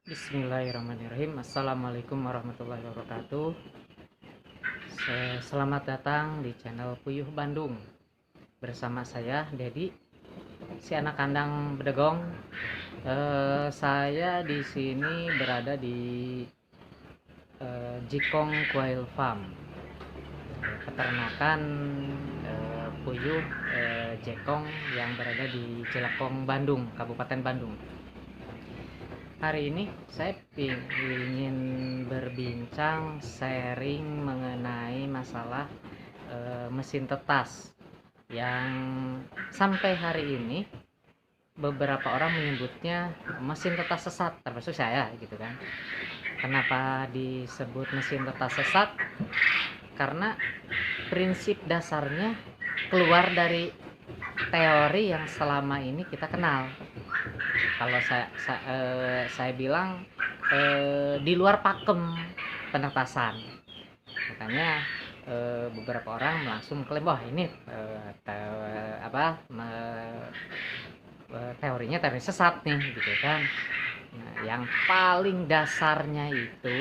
Bismillahirrahmanirrahim. Assalamualaikum warahmatullahi wabarakatuh. Selamat datang di channel Puyuh Bandung. Bersama saya Dedi, si anak kandang bedegong. Saya di sini berada di Jikong Quail Farm, peternakan puyuh jekong yang berada di Jelekong, Bandung, Kabupaten Bandung. Hari ini saya ingin berbincang, sharing mengenai masalah mesin tetas yang sampai hari ini beberapa orang menyebutnya mesin tetas sesat, termasuk saya gitu kan. Kenapa disebut mesin tetas sesat? Karena prinsip dasarnya keluar dari teori yang selama ini kita kenal. Kalau saya bilang di luar pakem penetasan, makanya beberapa orang langsung klaim wah ini teorinya teori sesat nih gitu kan. Nah, yang paling dasarnya itu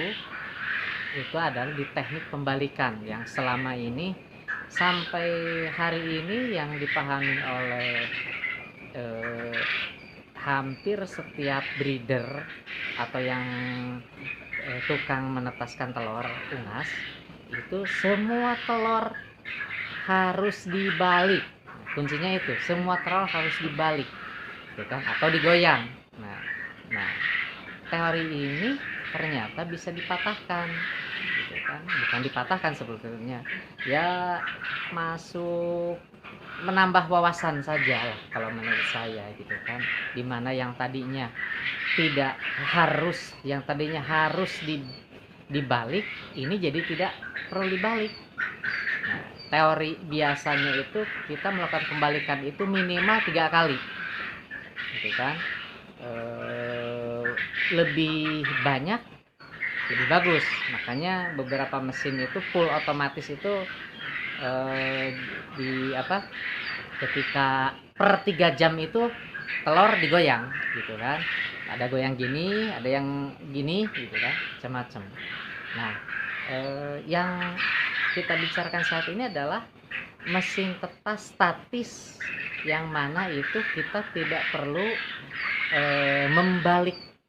adalah di teknik pembalikan yang selama ini sampai hari ini yang dipahami oleh hampir setiap breeder atau yang tukang menetaskan telur unggas, itu semua telur harus dibalik. Kuncinya itu, semua telur harus dibalik gitu kan, atau digoyang. Nah, teori ini ternyata bisa dipatahkan gitu kan. Bukan dipatahkan sebetulnya, ya masuk menambah wawasan saja lah kalau menurut saya gitu kan. Dimana yang tadinya tidak harus, yang tadinya harus dibalik, ini jadi tidak perlu dibalik. Nah, teori biasanya itu kita melakukan pembalikan itu minimal 3 kali gitu kan. Lebih banyak lebih bagus, makanya beberapa mesin itu full otomatis itu ketika per 3 jam itu telur digoyang gitu kan. Ada goyang gini, ada yang gini gitu kan, macam-macam. Nah, yang kita bicarakan saat ini adalah mesin tetas statis, yang mana itu kita tidak perlu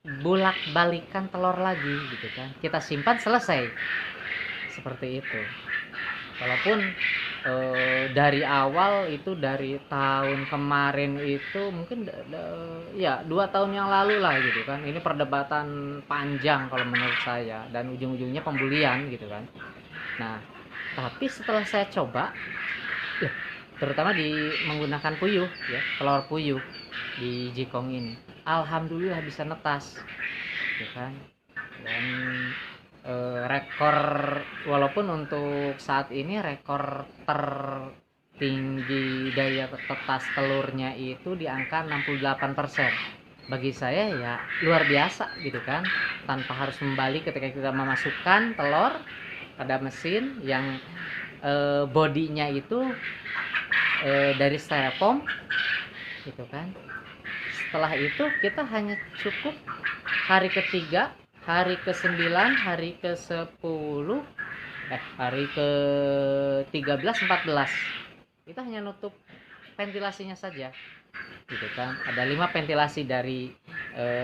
bolak-balikan telur lagi gitu kan. Kita simpan selesai, seperti itu. Walaupun dari awal itu, dari tahun kemarin itu mungkin ya 2 tahun yang lalu lah gitu kan, ini perdebatan panjang kalau menurut saya, dan ujung-ujungnya pembulian gitu kan. Nah, tapi setelah saya coba terutama menggunakan puyuh ya, telur puyuh di Jikong ini, alhamdulillah bisa netas gitu kan. Dan rekor, walaupun untuk saat ini rekor tertinggi daya tetas telurnya itu di angka 68%. Bagi saya ya luar biasa gitu kan, tanpa harus membalik ketika kita memasukkan telur pada mesin yang bodinya itu dari styrofoam gitu kan. Setelah itu kita hanya cukup hari ketiga, hari ke-9, hari ke-10, hari ke-13, 14, kita hanya nutup ventilasinya saja gitu kan. Ada 5 ventilasi dari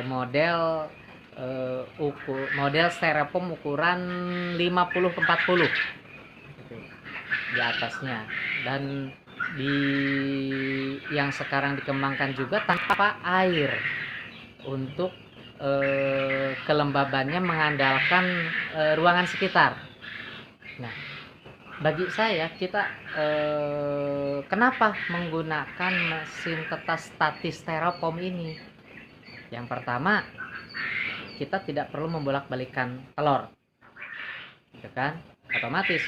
model styrofoam ukuran 50x40 gitu, di atasnya. Dan yang sekarang dikembangkan juga tanpa air, untuk kelembabannya mengandalkan ruangan sekitar. Nah, bagi saya kita kenapa menggunakan mesin tetas statis styrofoam ini? Yang pertama, kita tidak perlu membolak-balikan telur, gitu kan? Otomatis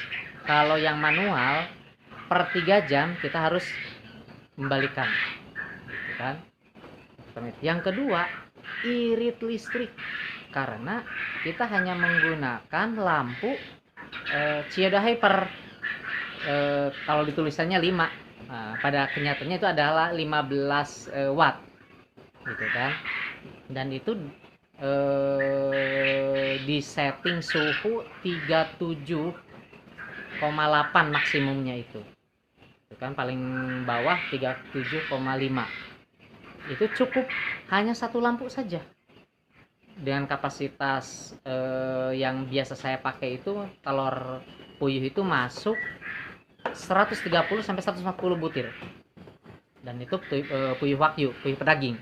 kalau yang manual per 3 jam kita harus membalikan, gitu kan? Yang kedua, irit listrik, karena kita hanya menggunakan lampu Chiyoda Hyper. Kalau ditulisannya 5, pada kenyataannya itu adalah 15 watt, gitu kan? Dan itu di setting suhu 37,8 maksimumnya itu kan, paling bawah 37,5. Itu cukup hanya satu lampu saja. Dengan kapasitas yang biasa saya pakai itu, telur puyuh itu masuk 130 sampai 140 butir. Dan itu puyuh wagyu, puyuh pedaging.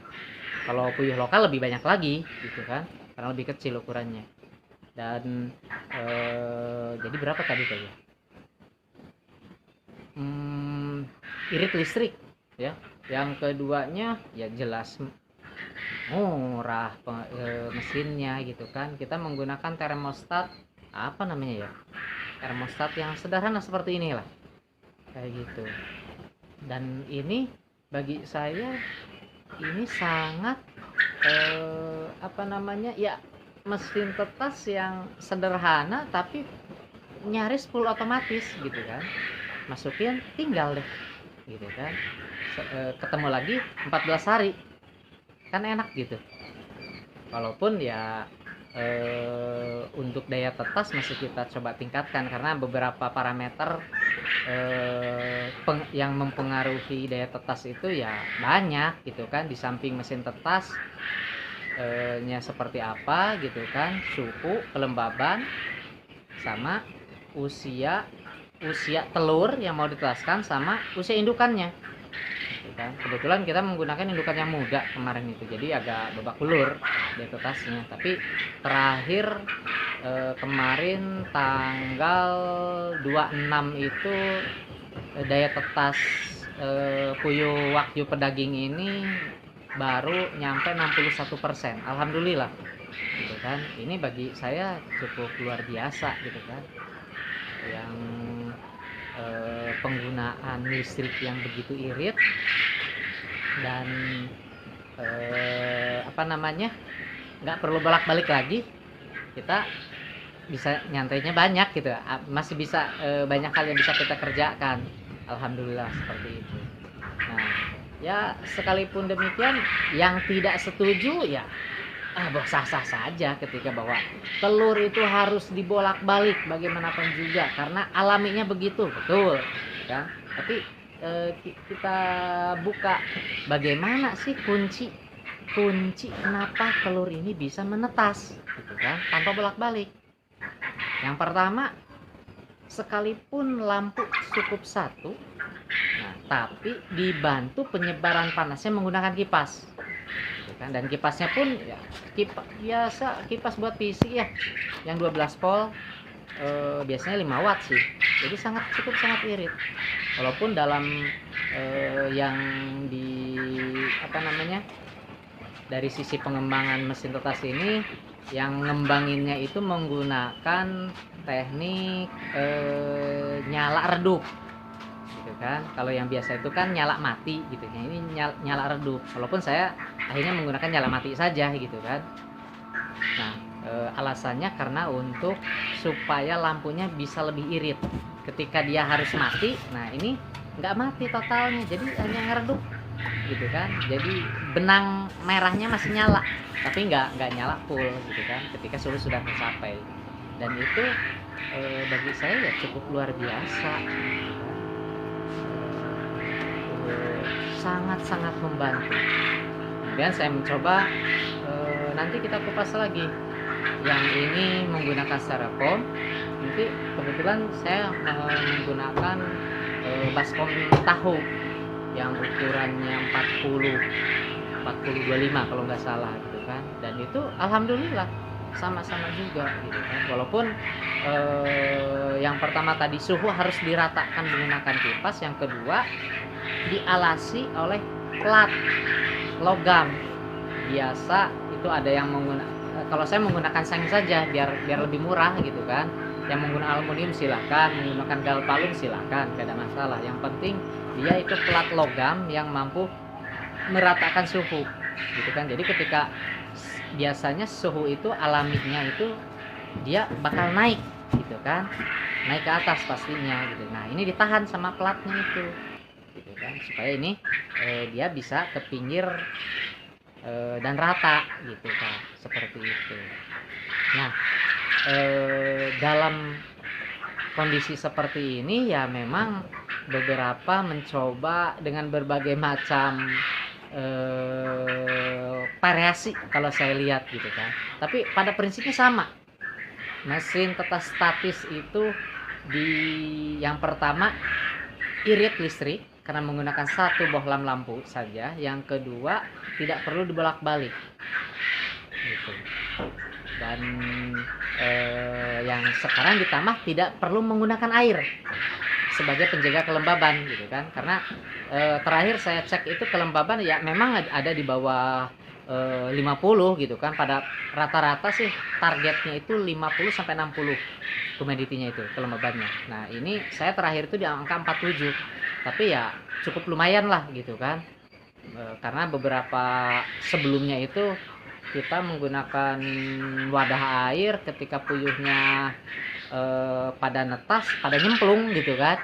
Kalau puyuh lokal lebih banyak lagi, gitu kan, karena lebih kecil ukurannya. Dan jadi berapa tadi tuh ya? Irit listrik ya. Yang keduanya ya jelas murah mesinnya, gitu kan. Kita menggunakan termostat, apa namanya ya, termostat yang sederhana seperti inilah, kayak gitu. Dan ini bagi saya ini sangat apa namanya ya, mesin tetas yang sederhana tapi nyaris full otomatis, gitu kan. Masukin tinggal deh, gitu kan. Ketemu lagi 14 hari kan, enak gitu. Walaupun ya untuk daya tetas masih kita coba tingkatkan, karena beberapa parameter yang mempengaruhi daya tetas itu ya banyak, gitu kan. Di samping mesin tetas nya seperti apa, gitu kan, suhu, kelembaban, sama usia telur yang mau ditetaskan, sama usia indukannya, gitu kan. Kebetulan kita menggunakan indukan yang muda kemarin itu, jadi agak babak belur daya tetasnya. Tapi terakhir kemarin tanggal 26 itu daya tetas puyuh wagyu pedaging ini baru nyampe 61%. Alhamdulillah, gitu kan. Ini bagi saya cukup luar biasa, gitu kan. Yang penggunaan listrik yang begitu irit, dan apa namanya, nggak perlu bolak-balik lagi, kita bisa nyantainya banyak, gitu. Masih bisa banyak hal yang bisa kita kerjakan, alhamdulillah, seperti itu. Nah ya, sekalipun demikian, yang tidak setuju ya sah-sah saja ketika bahwa telur itu harus dibolak-balik bagaimanapun juga, karena alaminya begitu, betul kan. Tapi kita buka bagaimana sih kunci kenapa telur ini bisa menetas, gitu kan, tanpa bolak-balik. Yang pertama, sekalipun lampu cukup satu, nah, tapi dibantu penyebaran panasnya menggunakan kipas, gitu kan. Dan kipasnya pun ya biasa, kipas buat PC ya, yang 12 volt, biasanya 5 watt sih, jadi sangat irit. Walaupun dalam yang di apa namanya, dari sisi pengembangan mesin tetas ini, yang ngembanginnya itu menggunakan teknik nyala redup, gitu kan. Kalau yang biasa itu kan nyala mati, gitu ya. Ini nyala redup. Walaupun saya akhirnya menggunakan nyala mati saja, gitu kan. Nah alasannya karena untuk supaya lampunya bisa lebih irit ketika dia harus mati. Nah ini nggak mati totalnya, jadi hanya ngeredup, gitu kan. Jadi benang merahnya masih nyala, tapi nggak nyala full, gitu kan, ketika suhu sudah tercapai. Dan itu bagi saya ya cukup luar biasa, gitu kan. Sangat membantu. Kemudian saya mencoba, nanti kita kupas lagi. Yang ini menggunakan styrofoam. Nanti kebetulan saya menggunakan baskom tahu yang ukurannya 40 25 kalau nggak salah, gitu kan. Dan itu alhamdulillah sama-sama juga gitu kan. Walaupun yang pertama tadi suhu harus diratakan menggunakan kipas, yang kedua dialasi oleh plat logam. Biasa itu ada yang menggunakan, kalau saya menggunakan seng saja biar lebih murah gitu kan. Yang menggunakan aluminium silahkan, menggunakan galvalum silahkan, gak ada masalah. Yang penting dia itu plat logam yang mampu meratakan suhu gitu kan. Jadi ketika biasanya suhu itu alaminya itu dia bakal naik gitu kan, naik ke atas pastinya gitu. Nah ini ditahan sama platnya itu gitu kan, supaya ini dia bisa ke pinggir dan rata gitu kan, seperti itu. Nah dalam kondisi seperti ini ya memang beberapa mencoba dengan berbagai macam variasi kalau saya lihat gitu kan, tapi pada prinsipnya sama. Mesin tetas statis itu yang pertama irit listrik karena menggunakan satu bohlam lampu saja, yang kedua tidak perlu dibolak-balik gitu. Dan yang sekarang ditambah tidak perlu menggunakan air sebagai penjaga kelembaban gitu kan, karena terakhir saya cek itu kelembaban ya memang ada di bawah 50 gitu kan. Pada rata-rata sih targetnya itu 50 sampai 60 humidity-nya itu kelembabannya. Nah ini saya terakhir itu di angka 47, tapi ya cukup lumayan lah gitu kan. Karena beberapa sebelumnya itu kita menggunakan wadah air ketika puyuhnya pada netas, pada nyemplung gitu kan,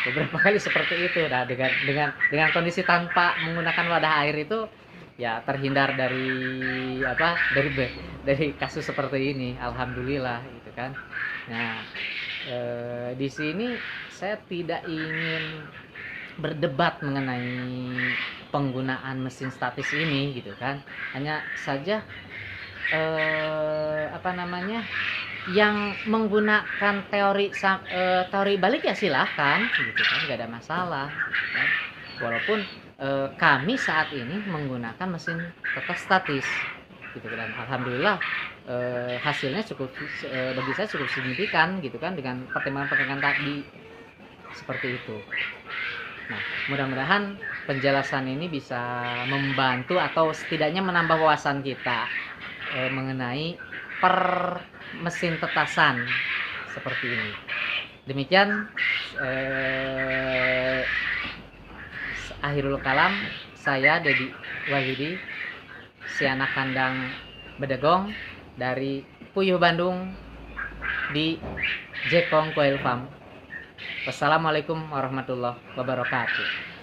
beberapa kali seperti itu. Nah dengan kondisi tanpa menggunakan wadah air itu ya terhindar dari dari kasus seperti ini, alhamdulillah gitu kan. Nah di sini saya tidak ingin berdebat mengenai penggunaan mesin statis ini gitu kan, hanya saja yang menggunakan teori balik ya silahkan gitu kan, nggak ada masalah kan? Walaupun kami saat ini menggunakan mesin tetas statis gitu kan, alhamdulillah hasilnya cukup bagi saya cukup signifikan gitu kan, dengan pertimbangan-pertimbangan tadi seperti itu. Nah mudah-mudahan penjelasan ini bisa membantu atau setidaknya menambah wawasan kita mengenai per mesin tetasan seperti ini. Demikian akhirul kalam, saya Dedi Wahyudi, si anak kandang Bedegong dari Puyuh Bandung di Jekong Quail Farm. Wassalamualaikum warahmatullahi wabarakatuh.